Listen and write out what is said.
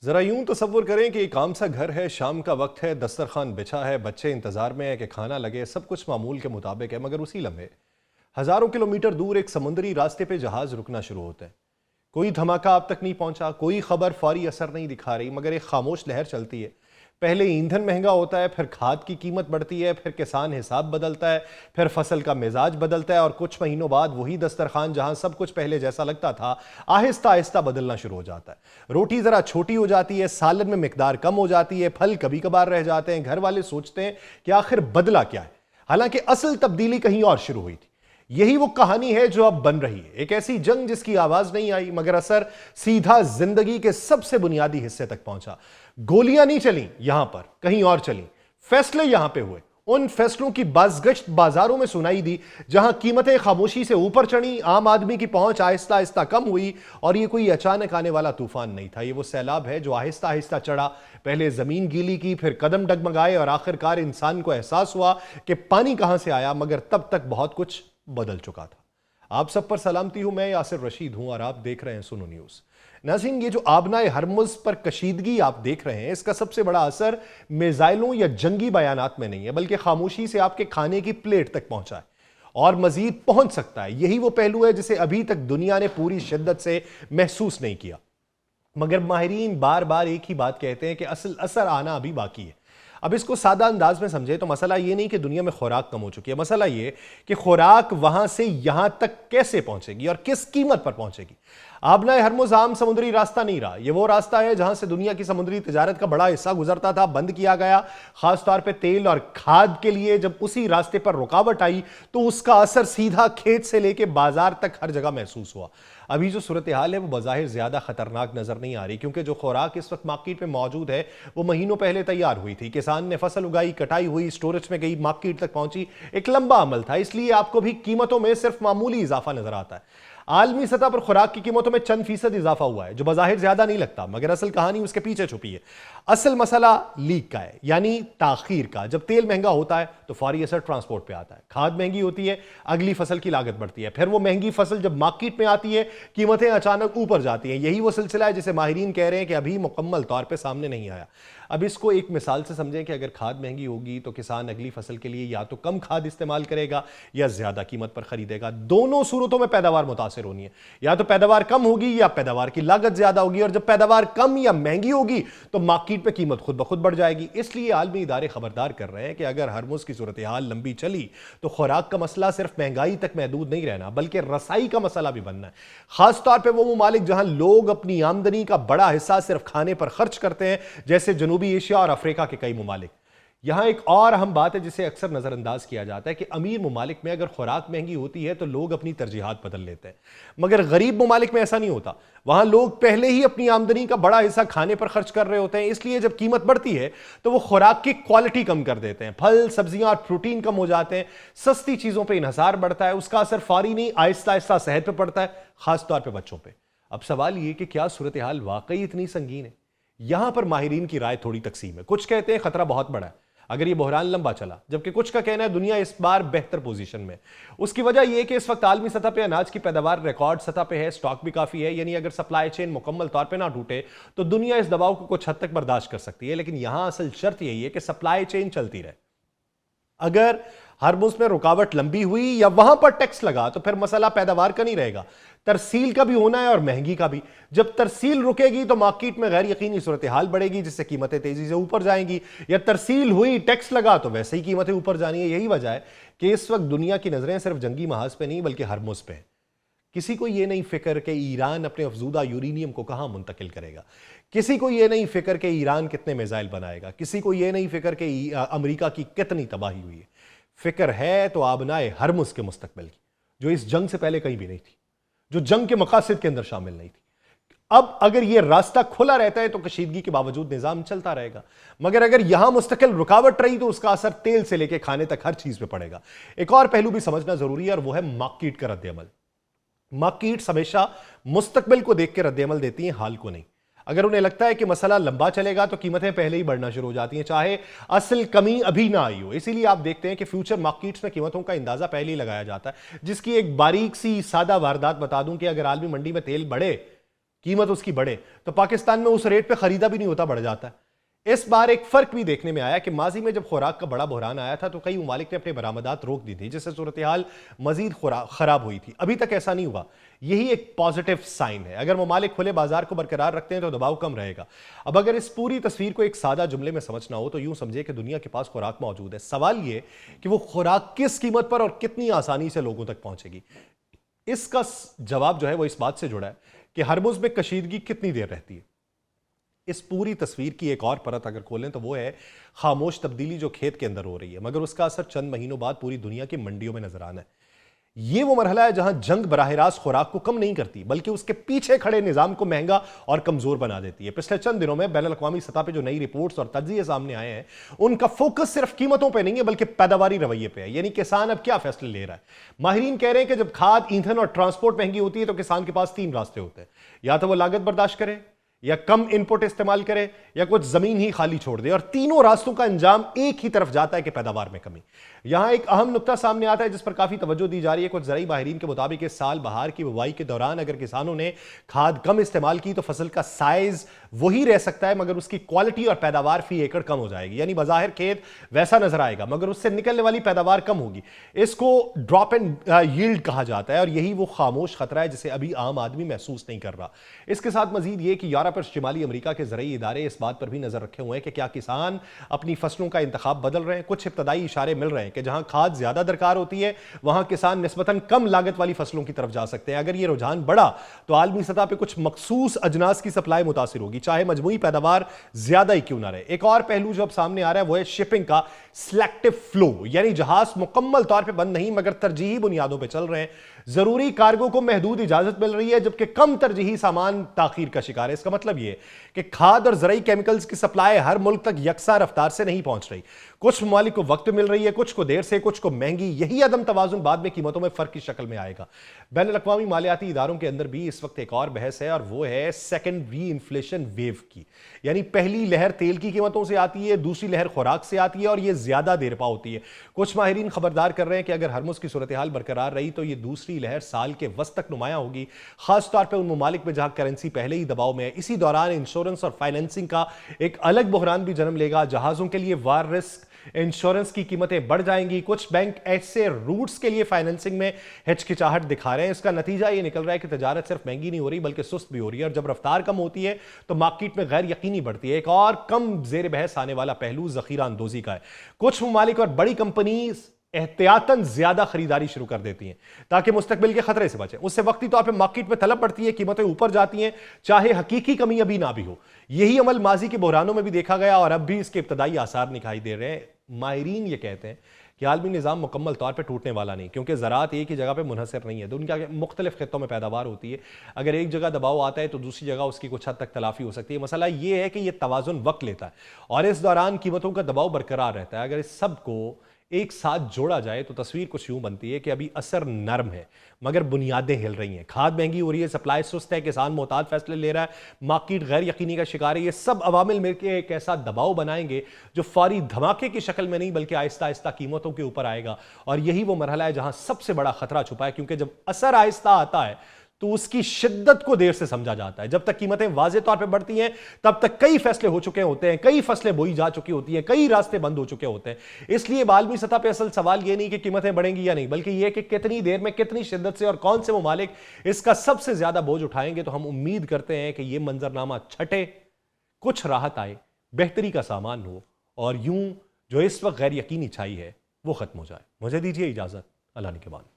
जरा यूं तसव्वुर करें कि एक आम सा घर है, शाम का वक्त है, दस्तरखान बिछा है, बच्चे इंतजार में है कि खाना लगे, सब कुछ मामूल के मुताबिक है। मगर उसी लम्हे हजारों किलोमीटर दूर एक समुद्री रास्ते पे जहाज रुकना शुरू होता है। कोई धमाका अब तक नहीं पहुंचा, कोई खबर फौरी असर नहीं दिखा रही, मगर एक खामोश लहर चलती है। पहले ईंधन महंगा होता है, फिर खाद की कीमत बढ़ती है, फिर किसान हिसाब बदलता है, फिर फसल का मिजाज बदलता है और कुछ महीनों बाद वही दस्तरखान जहां सब कुछ पहले जैसा लगता था, आहिस्ता आहिस्ता बदलना शुरू हो जाता है। रोटी जरा छोटी हो जाती है, सालन में मिकदार कम हो जाती है, फल कभी कभार रह जाते हैं। घर वाले सोचते हैं कि आखिर बदला क्या है, हालांकि असल तब्दीली कहीं और शुरू हुई थी। यही वो कहानी है जो अब बन रही है, एक ऐसी जंग जिसकी आवाज नहीं आई मगर असर सीधा जिंदगी के सबसे बुनियादी हिस्से तक पहुंचा। गोलियां नहीं चली यहां पर, कहीं और चली। फैसले यहां पे हुए, उन फैसलों की बाज़गश्त बाजारों में सुनाई दी, जहां कीमतें खामोशी से ऊपर चढ़ी, आम आदमी की पहुंच आहिस्ता आहिस्ता कम हुई। और ये कोई अचानक आने वाला तूफान नहीं था, ये वो सैलाब है जो आहिस्ता आहिस्ता चढ़ा। पहले जमीन गीली की, फिर कदम डगमगाए और आखिरकार इंसान को एहसास हुआ कि पानी कहां से आया, मगर तब तक बहुत कुछ बदल चुका था। आप सब पर सलामती हूं, मैं यासिर रशीद हूं और आप देख रहे हैं सुनो न्यूज। नाज़रीन, ये जो आबनाए हरमुज़ पर कशीदगी आप देख रहे हैं, इसका सबसे बड़ा असर मिसाइलों या जंगी बयानात में नहीं है, बल्कि खामोशी से आपके खाने की प्लेट तक पहुंचा है और मजीद पहुंच सकता है। यही वो पहलू है जिसे अभी तक दुनिया ने पूरी शिद्दत से महसूस नहीं किया। मगर माहिरीन बार बार एक ही बात कहते हैं कि असल असर आना अभी बाकी है। अब इसको सादा अंदाज में समझे तो मसला ये नहीं कि दुनिया में खुराक कम हो चुकी है, मसला ये कि खुराक वहां से यहां तक कैसे पहुंचेगी और किस कीमत पर पहुंचेगी। आबनाए हरमुज़ आम समुद्री रास्ता नहीं रहा, यह वो रास्ता है जहां से दुनिया की समुद्री तिजारत का बड़ा हिस्सा गुजरता था, बंद किया गया। खासतौर पर तेल और खाद के लिए जब उसी रास्ते पर रुकावट आई तो उसका असर सीधा खेत से लेकर बाजार तक हर जगह महसूस हुआ। अभी जो सूरत हाल है वो बज़ाहिर ज्यादा खतरनाक नजर नहीं आ रही, क्योंकि जो खुराक इस वक्त मार्केट में मौजूद है वो महीनों पहले तैयार हुई थी। किसान ने फसल उगाई, कटाई हुई, स्टोरेज में गई, मार्केट तक पहुंची। एक लंबा अमल था, इसलिए आपको भी कीमतों में सिर्फ मामूली इजाफा नजर आता है। आलमी सतह पर खुराक की कीमतों में चंद फीसद इजाफा हुआ है, जो बज़ाहिर ज्यादा नहीं लगता, मगर असल कहानी उसके पीछे छुपी है। असल मसला लीक का है, यानी ताखीर का। जब तेल महंगा होता है तो फौरी असर ट्रांसपोर्ट पे आता है, खाद महंगी होती है, अगली फसल की लागत बढ़ती है, फिर वो महंगी फसल जब मार्केट में आती है कीमतें अचानक ऊपर जाती हैं। यही वो सिलसिला है जिसे माहिरीन कह रहे हैं कि अभी मुकम्मल तौर पर सामने नहीं आया। अब इसको एक मिसाल से समझें कि अगर खाद महंगी होगी तो किसान अगली फसल के लिए या तो कम खाद इस्तेमाल करेगा या ज्यादा कीमत पर खरीदेगा। दोनों सूरतों में पैदावार मुतासिर होनी है, या तो पैदावार कम होगी या पैदावार की लागत ज्यादा होगी। और जब पैदावार कम या महंगी होगी तो मार्केट पे कीमत खुद ब खुद बढ़ जाएगी। इसलिए आलमी इदारे खबरदार कर रहे हैं कि अगर हरमुज़ की सूरत हाल लंबी चली तो खुराक का मसला सिर्फ महंगाई तक महदूद नहीं रहना, बल्कि रसाई का मसला भी बनना है। खासतौर पर वो ममालिक जहां लोग अपनी आमदनी का बड़ा हिस्सा सिर्फ खाने पर खर्च करते हैं, जैसे जनूबी एशिया और अफ्रीका के कई ममालिक। यहां एक और अहम बात है जिसे अक्सर नजरअंदाज किया जाता है कि अमीर ममालिक में अगर खुराक महंगी होती है तो लोग अपनी तरजीहात बदल लेते हैं, मगर गरीब ममालिक में ऐसा नहीं होता। वहां लोग पहले ही अपनी आमदनी का बड़ा हिस्सा खाने पर खर्च कर रहे होते हैं, इसलिए जब कीमत बढ़ती है तो वो खुराक की क्वालिटी कम कर देते हैं। फल, सब्जियां और प्रोटीन कम हो जाते हैं, सस्ती चीजों पर इन्हसार बढ़ता है। उसका असर फौरी नहीं, आहिस्ता आहिस्ता सेहत पर पड़ता है, खासतौर पर बच्चों पर। अब सवाल यह कि क्या सूरत हाल वाकई इतनी संगीन है? यहां पर माहिरीन की राय थोड़ी तकसीम है। कुछ कहते हैं खतरा बहुत बड़ा है अगर ये बहरान लंबा चला, जबकि कुछ का कहना है दुनिया इस बार बेहतर पोजीशन में। उसकी वजह यह कि इस वक्त आलमी सतह पे अनाज की पैदावार रिकॉर्ड सतह पे है, स्टॉक भी काफी है, यानी अगर सप्लाई चेन मुकम्मल तौर पे ना टूटे तो दुनिया इस दबाव को कुछ हद तक बर्दाश्त कर सकती है। लेकिन यहां असल शर्त यही है कि सप्लाई चेन चलती रहे। अगर हरमुज़ में रुकावट लंबी हुई या वहां पर टैक्स लगा तो फिर मसला पैदावार का नहीं रहेगा, तरसील का भी होना है और महंगी का भी। जब तरसील रुकेगी तो मार्केट में गैर यकीनी सूरत हाल बढ़ेगी, जिससे कीमतें तेजी से ऊपर जाएंगी। या तरसील हुई, टैक्स लगा तो वैसे ही कीमतें ऊपर जानी है। यही वजह है कि इस वक्त दुनिया की नजरें सिर्फ जंगी महाज पे नहीं बल्कि हरमुज़ पे है। किसी को यह नहीं फिक्र कि ईरान अपने अफजूदा यूरेनियम को कहां मुंतकिल करेगा, किसी को यह नहीं फिक्र कि ईरान कितने मिसाइल बनाएगा, किसी को यह नहीं फिक्र कि अमेरिका की कितनी तबाही हुई है। फिक्र है तो आबनाए हरमुज़ के मुस्तकबिल की, जो इस जंग से पहले कहीं भी नहीं थी, जो जंग के मकासद के अंदर शामिल नहीं थी। अब अगर यह रास्ता खुला रहता है तो कशीदगी के बावजूद निजाम चलता रहेगा, मगर अगर यहां मुस्तकिल रुकावट रही तो उसका असर तेल से लेकर खाने तक हर चीज पे पड़ेगा। एक और पहलू भी समझना जरूरी है और वह है मार्केट का रद्द-ए-अमल। मार्केट हमेशा मुस्तकबिल को देख के रद्द-ए-अमल देती हैं, हाल को नहीं। अगर उन्हें लगता है कि मसला लंबा चलेगा तो कीमतें पहले ही बढ़ना शुरू हो जाती हैं, चाहे असल कमी अभी ना आई हो। इसीलिए आप देखते हैं कि फ्यूचर मार्केट्स में कीमतों का अंदाजा पहले ही लगाया जाता है, जिसकी एक बारीक सी सादा वारदात बता दूं कि अगर आलमी मंडी में तेल बढ़े कीमत उसकी बढ़े, तो पाकिस्तान में उस रेट पे खरीदा भी नहीं होता, बढ़ जाता है। इस बार एक फर्क भी देखने में आया कि माजी में जब खुराक का बड़ा बहरान आया था तो कई ममालिक ने अपने बरामदात रोक दी थी, जिससे सूरत हाल मजीद खराब हुई थी। अभी तक ऐसा नहीं हुआ, यही एक पॉजिटिव साइन है। अगर ममालिक खुले बाजार को बरकरार रखते हैं तो दबाव कम रहेगा। अब अगर इस पूरी तस्वीर को एक सादा जुमले में समझना हो तो यूं समझे कि दुनिया के पास खुराक मौजूद है, सवाल यह कि वो खुराक किस कीमत पर और कितनी आसानी से लोगों तक पहुंचेगी। इसका जवाब जो है वो इस बात से जुड़ा है कि हरमुज में कशीदगी कितनी देर रहती है। इस पूरी तस्वीर की एक और परत अगर खोलें तो वो है खामोश तब्दीली जो खेत के अंदर हो रही है, मगर उसका असर चंद महीनों बाद पूरी दुनिया की मंडियों में नजर आना है। ये वो मरहला है जहां जंग बराह रास्त खुराक को कम नहीं करती, बल्कि उसके पीछे खड़े निजाम को महंगा और कमजोर बना देती है। पिछले चंद दिनों में बैनुल अक़वामी सतह पर जो नई रिपोर्ट्स और तज्जिए सामने आए हैं, उनका फोकस सिर्फ कीमतों पर नहीं है बल्कि पैदावारी रवैये पे है। यानी किसान अब क्या फैसले ले रहा है। माहिरीन कह रहे हैं कि जब खाद, ईंधन और ट्रांसपोर्ट महंगी होती है तो किसान के पास तीन रास्ते होते हैं, या तो वो लागत बर्दाश्त करे, या कम इनपुट इस्तेमाल करे, या कुछ जमीन ही खाली छोड़ दे। और तीनों रास्तों का अंजाम एक ही तरफ जाता है कि पैदावार में कमी। यहां एक अहम नुक्ता सामने आता है जिस पर काफी तवज्जो दी जा रही है। कुछ ज़राई माहिरीन के मुताबिक इस साल बहार की बुवाई के दौरान अगर किसानों ने खाद कम इस्तेमाल की तो फसल का साइज वही रह सकता है, मगर उसकी क्वालिटी और पैदावार फी एकड़ कम हो जाएगी। यानी बज़ाहिर खेत वैसा नजर आएगा मगर उससे निकलने वाली पैदावार कम होगी। इसको ड्रॉप एंड यील्ड कहा जाता है और यही वो खामोश खतरा है जिसे अभी आम आदमी महसूस नहीं कर रहा। इसके साथ मजीद ये कि यूरोप और शिमाली अमेरिका के ज़राई इदारे इस बात पर भी नजर रखे हुए हैं कि क्या किसान अपनी फसलों का इंतखाब बदल रहे हैं। कुछ इब्तदाई इशारे मिल रहे हैं कि जहां खाद ज्यादा दरकार होती है वहां किसान निस्बतन कम लागत वाली फसलों की तरफ जा सकते हैं। अगर यह रुझान बढ़ा तो आलमी सतह पर कुछ मखसूस अजनास की सप्लाई मुतासिर होगी, चाहे मजमूई पैदावार ज्यादा ही क्यों ना रहे। एक और पहलू जो अब सामने आ रहा है वो है शिपिंग का सिलेक्टिव फ्लो, यानी जहाज मुकम्मल तौर पर बंद नहीं मगर तरजीही बुनियादों पर चल रहे हैं। जरूरी कार्गो को महदूद इजाजत मिल रही है जबकि कम तरजीही सामान ताखीर का शिकार है। इसका मतलब यह कि खाद और ज़राई केमिकल्स की सप्लाई हर मुल्क तक यकसा रफ्तार से नहीं पहुंच रही। कुछ ममालिक को वक्त मिल रही है, कुछ को देर से, कुछ को महंगी। यही अदम तवाजुन बाद में कीमतों में फर्क की शक्ल में आएगा। बैनुल अक़वामी मालियाती इदारों के अंदर भी इस वक्त एक और बहस है और वो है सेकेंड री इन्फ्लेशन वेव की। यानी पहली लहर तेल की कीमतों से आती है, दूसरी लहर खुराक से आती है और यह ज्यादा देर पा होती है। कुछ माहिरीन खबरदार कर रहे हैं कि अगर हरमुज की सूरत हाल बरकरार रही तो यह दूसरी लहर साल के वस्त तक नुमाया होगी, खासतौर पर उन ममालिक में जहां करेंसी पहले ही दबाव में है। इसी दौरान इंश्योरेंस और फाइनेंसिंग का एक अलग बहरान भी जन्म लेगा। जहाजों के लिए वार रिस्क इंश्योरेंस की कीमतें बढ़ जाएंगी। कुछ बैंक ऐसे रूट्स के लिए फाइनेंसिंग में हिचकिचाहट दिखा रहे हैं। इसका नतीजा यह निकल रहा है कि तजारत सिर्फ महंगी नहीं हो रही बल्कि सुस्त भी हो रही है। और जब रफ्तार कम होती है तो मार्केट में गैर यकीनी बढ़ती है। एक और कम जेर बहस आने वाला पहलू जखीरा अंदोजी का है। कुछ ममालिक और बड़ी कंपनी एहतियातन ज्यादा खरीदारी शुरू कर देती हैं ताकि मुस्तकबिल के खतरे से बचें। उससे वक्ती तौर पे मार्केट में तलब बढ़ती है, कीमतें ऊपर जाती हैं, चाहे हकीकी कमी अभी ना भी हो। यही अमल माजी के बहरानों में भी देखा गया और अब भी इसके इब्तदाई आसार दिखाई दे रहे हैं। माहिरीन ये कहते हैं कि आलमी निज़ाम मुकम्मल तौर पर टूटने वाला नहीं, क्योंकि ज़राअत एक ही जगह पर मुनहसर नहीं है। दुनिया के मुख्तलिफ खित्तों में पैदावार होती है। अगर एक जगह दबाव आता है तो दूसरी जगह उसकी कुछ हद तक तलाफी हो सकती है। मसला ये है कि यह तवाज़ुन वक्त लेता है और इस दौरान कीमतों का दबाव बरकरार रहता है। अगर इस सब को एक साथ जोड़ा जाए तो तस्वीर कुछ यूं बनती है कि अभी असर नरम है मगर बुनियादें हिल रही हैं। खाद महंगी हो रही है, सप्लाई सुस्त है, किसान मोहताज फैसले ले रहा है, मार्केट गैर यकीनी का शिकार है। ये सब अवामिल मिलकर एक ऐसा दबाव बनाएंगे जो फौरी धमाके की शक्ल में नहीं बल्कि आहिस्ता आहिस्ता कीमतों के ऊपर आएगा। और यही वो मरहला है जहां सबसे बड़ा खतरा छुपा है, क्योंकि जब असर आहिस्ता आता है तो उसकी शिद्दत को देर से समझा जाता है। जब तक कीमतें वाज़े तौर पे बढ़ती हैं तब तक कई फैसले हो चुके होते हैं, कई फसलें बोई जा चुकी होती हैं, कई रास्ते बंद हो चुके होते हैं। इसलिए आलमी सतह पे असल सवाल यह नहीं कि कीमतें बढ़ेंगी या नहीं, बल्कि यह कि कितनी देर में, कितनी शिद्दत से और कौन से ममालिक इसका सबसे ज्यादा बोझ उठाएंगे। तो हम उम्मीद करते हैं कि यह मंजरनामा छटे, कुछ राहत आए, बेहतरी का सामान हो और यूं जो इस वक्त गैर यकीनी छाई है वो खत्म हो जाए। मुझे दीजिए इजाजत, अल्लाह निगहबान।